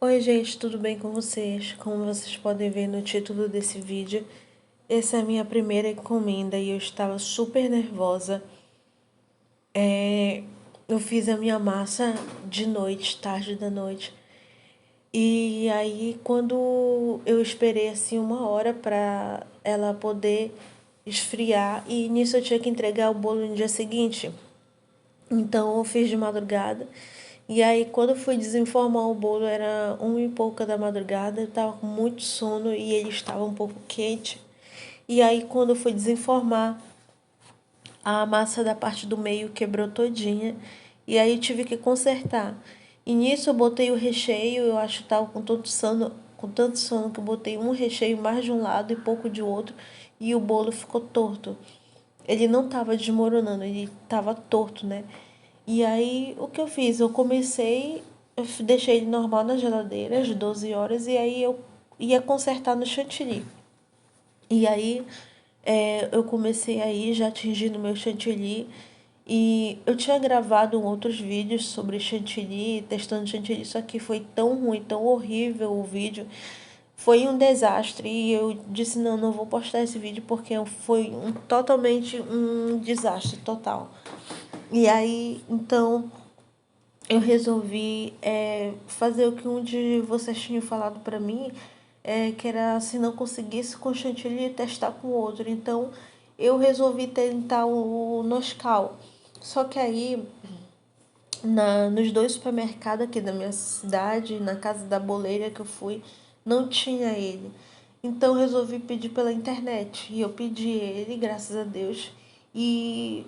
Oi, gente, tudo bem com vocês? Como vocês podem ver no título desse vídeo, essa é a minha primeira encomenda e eu estava super nervosa. Eu fiz a minha massa de noite, tarde da noite. E aí, quando eu esperei assim 1 hora para ela poder esfriar, e nisso eu tinha que entregar o bolo no dia seguinte. Então eu fiz de madrugada. E aí quando eu fui desenformar o bolo era 1 e pouca da madrugada, eu tava com muito sono e ele estava um pouco quente. E aí quando eu fui desenformar, a massa da parte do meio quebrou todinha. E aí eu tive que consertar. E nisso eu botei o recheio, eu acho que tava com tanto sono que eu botei um recheio mais de um lado e pouco de outro. E o bolo ficou torto. Ele não estava desmoronando, ele estava torto, né? E aí, o que eu fiz? Eu deixei ele normal na geladeira, às 12 horas, e aí eu ia consertar no chantilly. E aí, eu comecei aí, já atingindo meu chantilly, e eu tinha gravado outros vídeos sobre chantilly, testando chantilly, só que foi tão ruim, tão horrível o vídeo, foi um desastre, e eu disse, não, não vou postar esse vídeo porque foi totalmente um desastre total. E aí, então, eu resolvi fazer o que um de vocês tinha falado para mim, que era se não conseguisse com chantilly testar com outro. Então eu resolvi tentar o Noscal. Só que aí nos dois supermercados aqui da minha cidade, na casa da boleira que eu fui, não tinha ele. Então eu resolvi pedir pela internet. E eu pedi ele, graças a Deus. E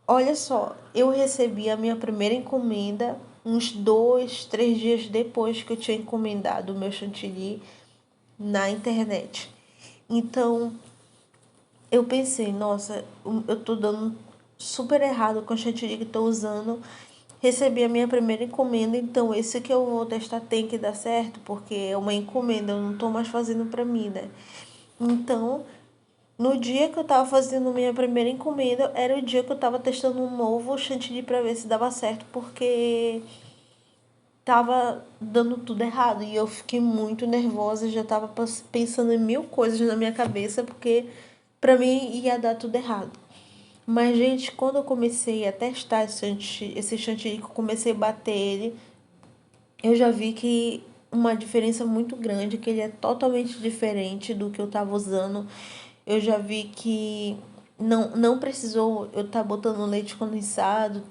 olha só, eu recebi a minha primeira encomenda uns 2, 3 dias depois que eu tinha encomendado o meu chantilly na internet. Então eu pensei, nossa, eu tô dando super errado com o chantilly que estou usando. Recebi a minha primeira encomenda, então esse que eu vou testar tem que dar certo, porque é uma encomenda, eu não tô mais fazendo para mim, né? Então, no dia que eu tava fazendo minha primeira encomenda, era o dia que eu tava testando um novo chantilly para ver se dava certo, porque tava dando tudo errado e eu fiquei muito nervosa, já tava pensando em mil coisas na minha cabeça, porque para mim ia dar tudo errado. Mas, gente, quando eu comecei a testar esse chantilly, que eu comecei a bater ele, eu já vi que uma diferença muito grande, que ele é totalmente diferente do que eu estava usando. Eu já vi que não precisou eu estar botando leite condensado,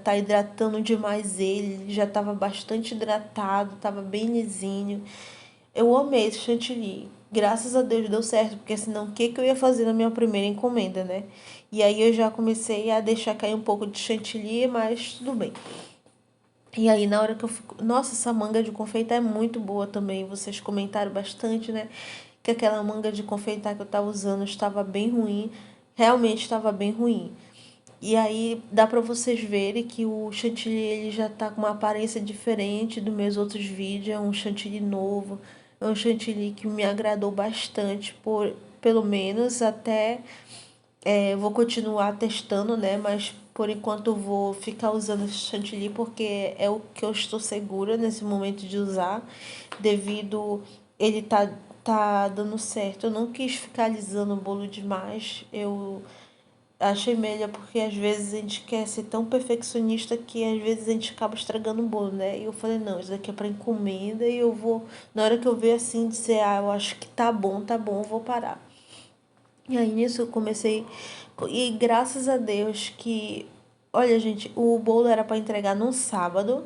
tá hidratando demais ele já estava bastante hidratado, estava bem lisinho. Eu amei esse chantilly. Graças a Deus deu certo, porque senão o que eu ia fazer na minha primeira encomenda, né? E aí eu já comecei a deixar cair um pouco de chantilly, mas tudo bem. E aí na hora que eu fico, nossa, essa manga de confeitar é muito boa também. Vocês comentaram bastante, né? Que aquela manga de confeitar que eu tava usando estava bem ruim. Realmente estava bem ruim. E aí dá para vocês verem que o chantilly ele já tá com uma aparência diferente dos meus outros vídeos, é um chantilly novo, é um chantilly que me agradou bastante, pelo menos até vou continuar testando, né? Mas por enquanto eu vou ficar usando esse chantilly porque é o que eu estou segura nesse momento de usar, devido ele tá dando certo. Eu não quis ficar alisando o bolo demais, eu achei melhor porque às vezes a gente quer ser tão perfeccionista que às vezes a gente acaba estragando o bolo, né? E eu falei, não, isso daqui é para encomenda e eu vou, na hora que eu ver assim, dizer, eu acho que tá bom, eu vou parar. E aí nisso eu comecei, e graças a Deus que, olha gente, o bolo era para entregar num sábado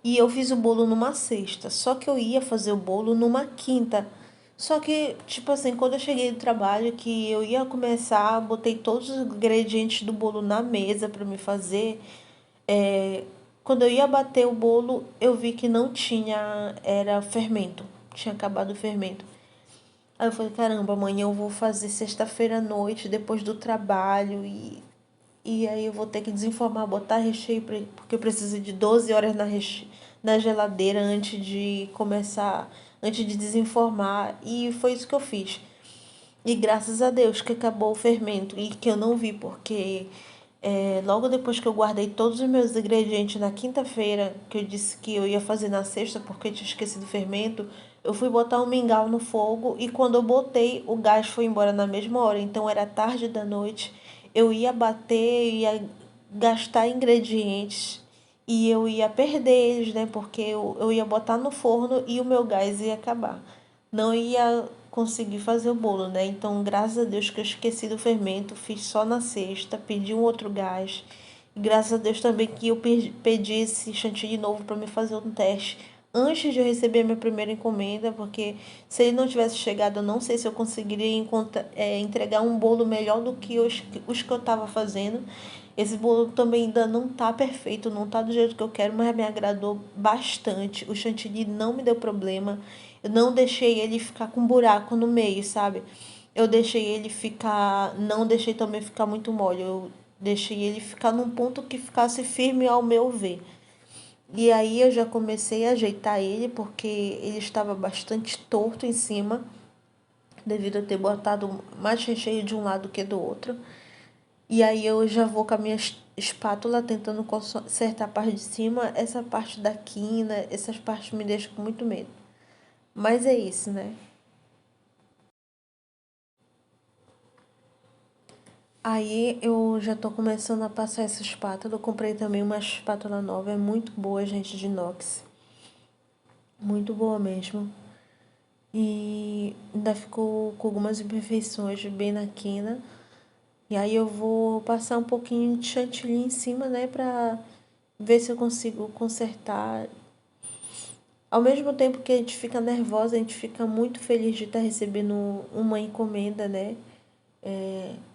e eu fiz o bolo numa sexta, só que eu ia fazer o bolo numa quinta. Só que, tipo assim, quando eu cheguei do trabalho, que eu ia começar, botei todos os ingredientes do bolo na mesa para me fazer. É, quando eu ia bater o bolo, eu vi que não tinha, era fermento, tinha acabado o fermento. Aí eu falei, caramba, amanhã eu vou fazer sexta-feira à noite, depois do trabalho, e aí eu vou ter que desenformar, botar recheio, porque eu preciso de 12 horas na geladeira antes de começar, antes de desenformar, e foi isso que eu fiz. E graças a Deus que acabou o fermento, e que eu não vi, porque Logo depois que eu guardei todos os meus ingredientes na quinta-feira, que eu disse que eu ia fazer na sexta porque eu tinha esquecido o fermento, eu fui botar um mingau no fogo e quando eu botei, o gás foi embora na mesma hora. Então era tarde da noite, eu ia bater, ia gastar ingredientes e eu ia perder eles, né? Porque eu ia botar no forno e o meu gás ia acabar. Não ia conseguir fazer o bolo, né? Então, graças a Deus que eu esqueci do fermento, fiz só na sexta, pedi um outro gás. E graças a Deus também que eu pedi esse chantilly novo para me fazer um teste antes de eu receber a minha primeira encomenda, porque se ele não tivesse chegado, eu não sei se eu conseguiria entregar um bolo melhor do que os que eu estava fazendo. Esse bolo também ainda não tá perfeito, não tá do jeito que eu quero, mas me agradou bastante. O chantilly não me deu problema. Eu não deixei ele ficar com buraco no meio, sabe? Eu deixei ele ficar, não deixei também ficar muito mole. Eu deixei ele ficar num ponto que ficasse firme ao meu ver. E aí eu já comecei a ajeitar ele porque ele estava bastante torto em cima, devido a ter botado mais recheio de um lado que do outro. E aí eu já vou com a minha espátula tentando consertar a parte de cima, essa parte da quina, essas partes me deixam com muito medo. Mas é isso, né? Aí eu já tô começando a passar essa espátula. Eu comprei também uma espátula nova, é muito boa, gente, de inox. Muito boa mesmo. E ainda ficou com algumas imperfeições bem na quina. E aí eu vou passar um pouquinho de chantilly em cima, né, pra ver se eu consigo consertar. Ao mesmo tempo que a gente fica nervosa, a gente fica muito feliz de estar recebendo uma encomenda, né?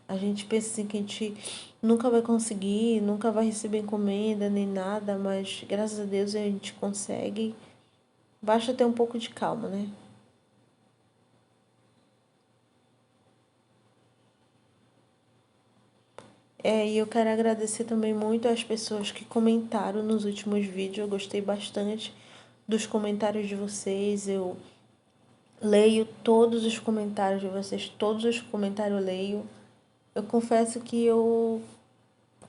A gente pensa assim que a gente nunca vai conseguir, nunca vai receber encomenda nem nada, mas graças a Deus a gente consegue. Basta ter um pouco de calma, né? E eu quero agradecer também muito às pessoas que comentaram nos últimos vídeos. Eu gostei bastante dos comentários de vocês. Eu leio todos os comentários de vocês, todos os comentários eu leio. Eu confesso que eu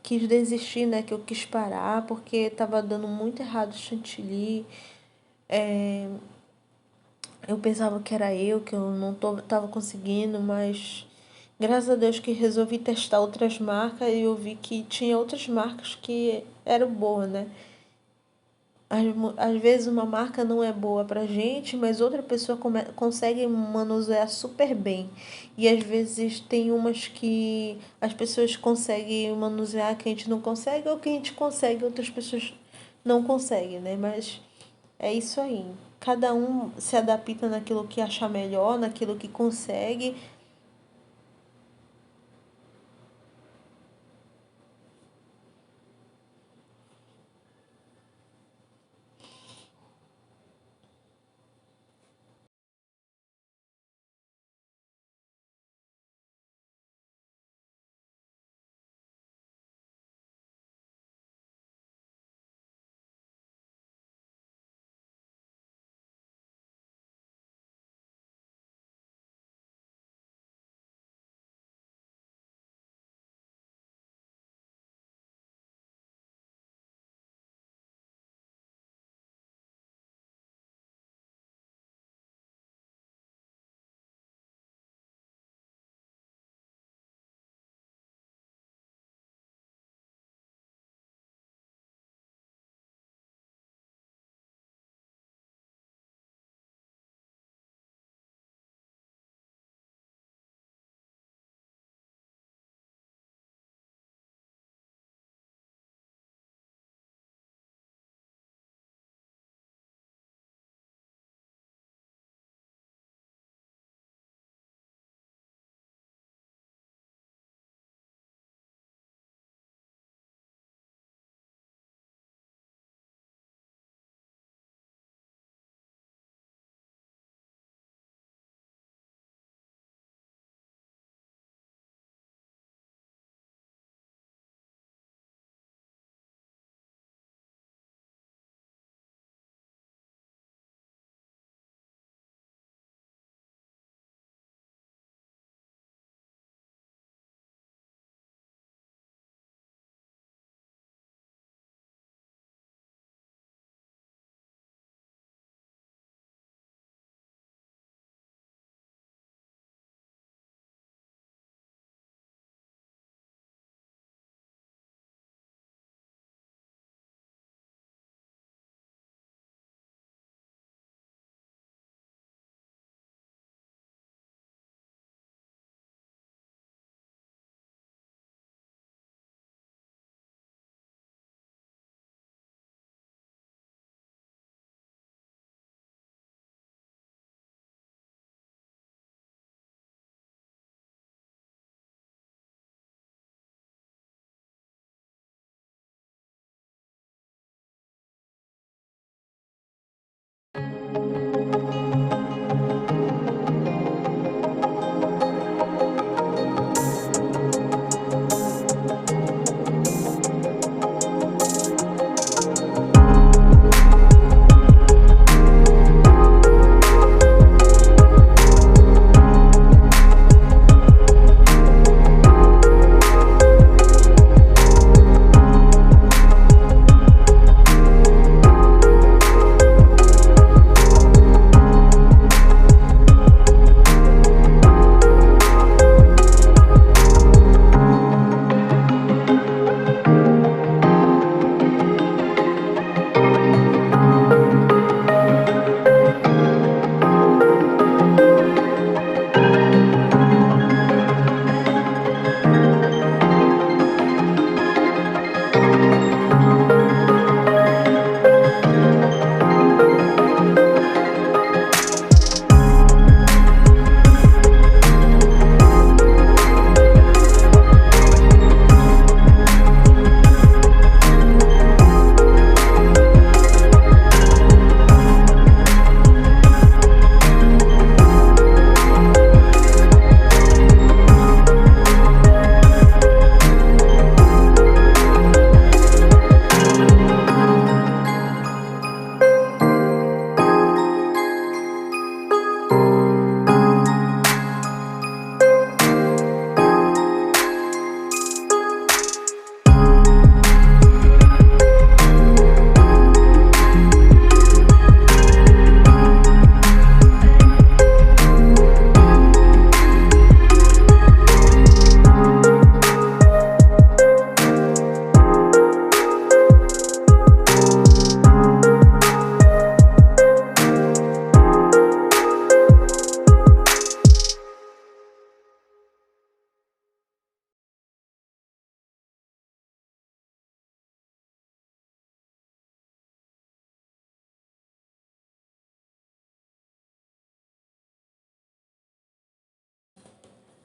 quis desistir, né? Que eu quis parar porque estava dando muito errado o chantilly. Eu pensava que era eu, que eu não tava conseguindo, mas graças a Deus que resolvi testar outras marcas e eu vi que tinha outras marcas que eram boas, né? Às vezes uma marca não é boa pra gente, mas outra pessoa consegue manusear super bem. E às vezes tem umas que as pessoas conseguem manusear que a gente não consegue, ou que a gente consegue, outras pessoas não conseguem, né? Mas é isso aí. Cada um se adapta naquilo que acha melhor, naquilo que consegue.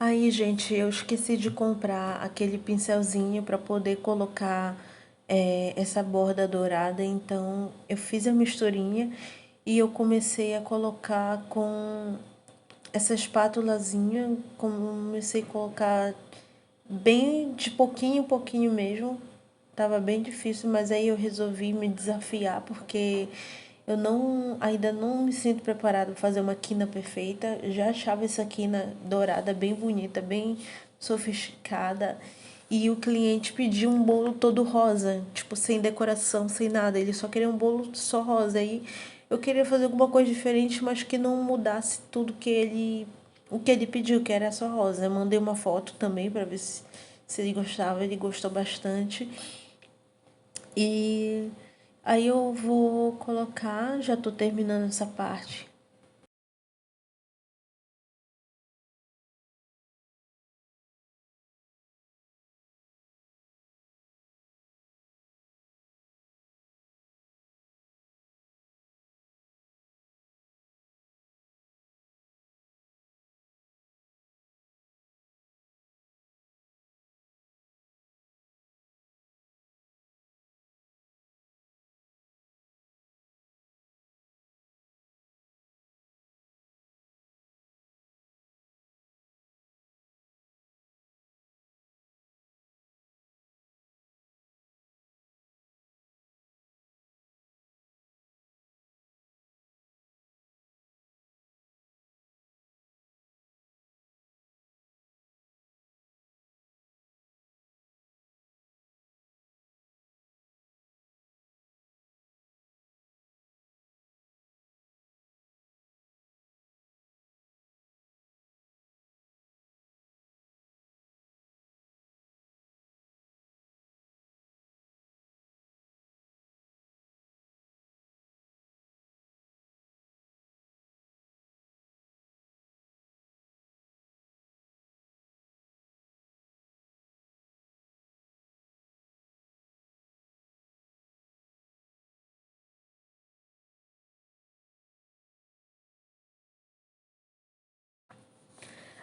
Aí, gente, eu esqueci de comprar aquele pincelzinho para poder colocar essa borda dourada. Então, eu fiz a misturinha e eu comecei a colocar com essa espátulazinha. Comecei a colocar bem de pouquinho em pouquinho mesmo. Tava bem difícil, mas aí eu resolvi me desafiar porque eu ainda não me sinto preparada para fazer uma quina perfeita. Eu já achava essa quina dourada bem bonita, bem sofisticada. E o cliente pediu um bolo todo rosa, tipo sem decoração, sem nada. Ele só queria um bolo só rosa. Aí eu queria fazer alguma coisa diferente, mas que não mudasse tudo o que ele pediu, que era só rosa. Eu mandei uma foto também para ver se ele gostava. Ele gostou bastante. E aí eu vou colocar, já tô terminando essa parte.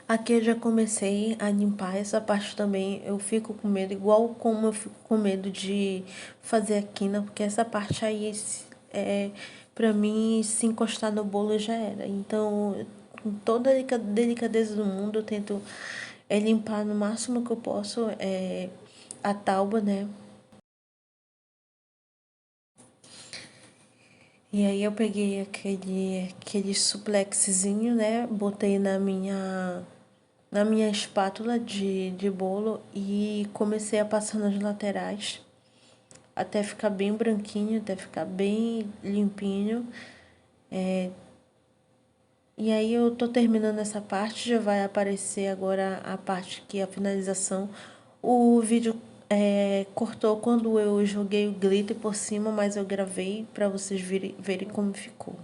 Aqui eu já comecei a limpar essa parte também. Eu fico com medo, igual como eu fico com medo de fazer a quina, porque essa parte aí, pra mim, se encostar no bolo já era. Então, com toda a delicadeza do mundo, eu tento limpar no máximo que eu posso a tauba, né? E aí eu peguei aquele suplexzinho, né? Botei na minha espátula de bolo e comecei a passar nas laterais até ficar bem branquinho, até ficar bem limpinho. E aí eu tô terminando essa parte, já vai aparecer agora a parte que é a finalização. O vídeo cortou quando eu joguei o glitter por cima, mas eu gravei para vocês verem como ficou.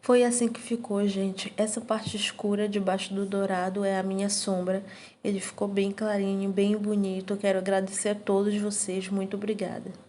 Foi assim que ficou, gente. Essa parte escura debaixo do dourado é a minha sombra. Ele ficou bem clarinho, bem bonito. Eu quero agradecer a todos vocês. Muito obrigada.